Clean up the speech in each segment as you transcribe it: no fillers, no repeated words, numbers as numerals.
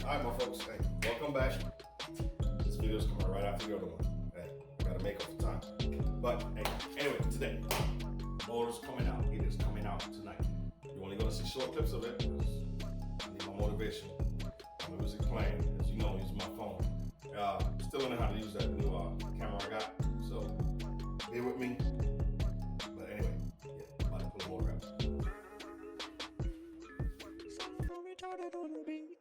Alright, my folks, hey, welcome back. This video is coming right after the other one. Hey, gotta make up for time. But hey, anyway, today, motor's coming out. It is coming out tonight. You're only gonna see short clips of it because I need my motivation. My music playing, as you know, I'm using my phone. Still learning how to use that new camera I got, so bear with me. But anyway, yeah, about to put a motor out. Retarded on the beat.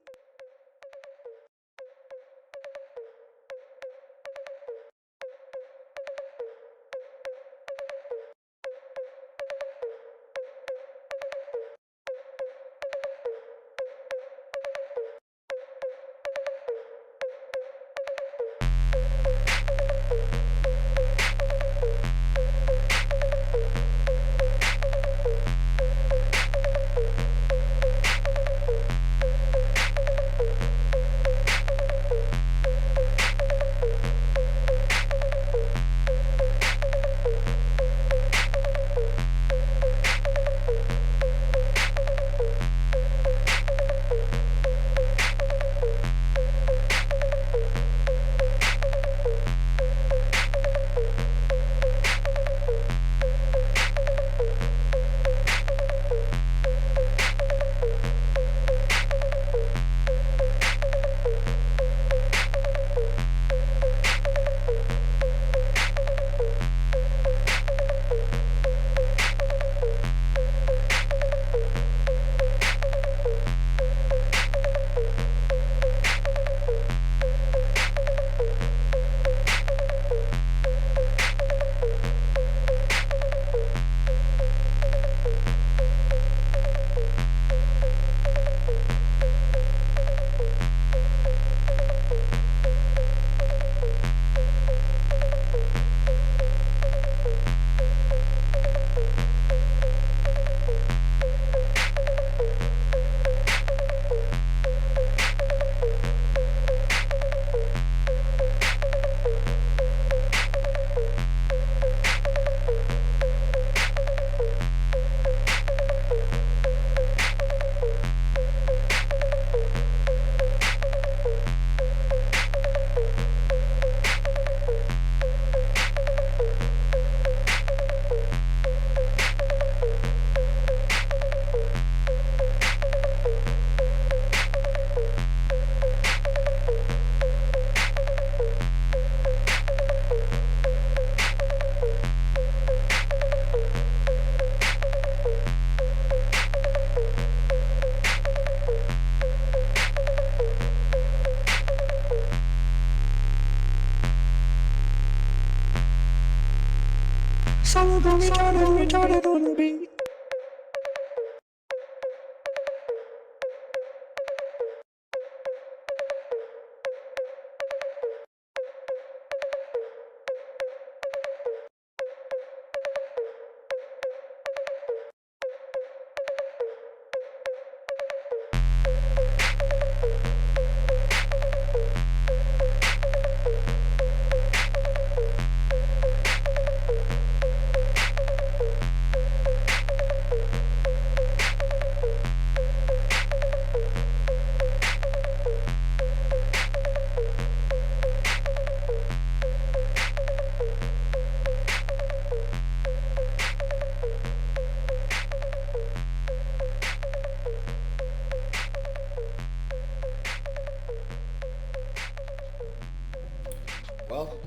Well,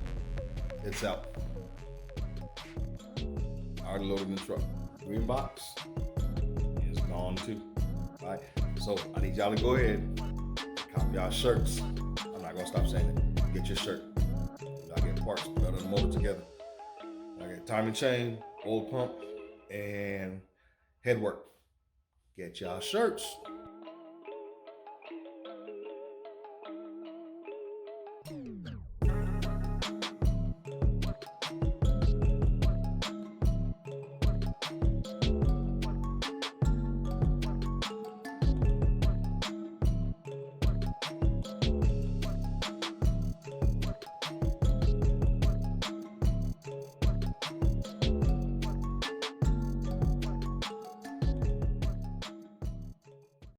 it's out. I already loaded in the truck. Green box is gone too. All right, so I need y'all to go ahead, cop y'all shirts. I'm not gonna stop saying it. Get your shirt. Y'all get parts, put the motor together. I get timing chain, oil pump, and head work. Get y'all shirts.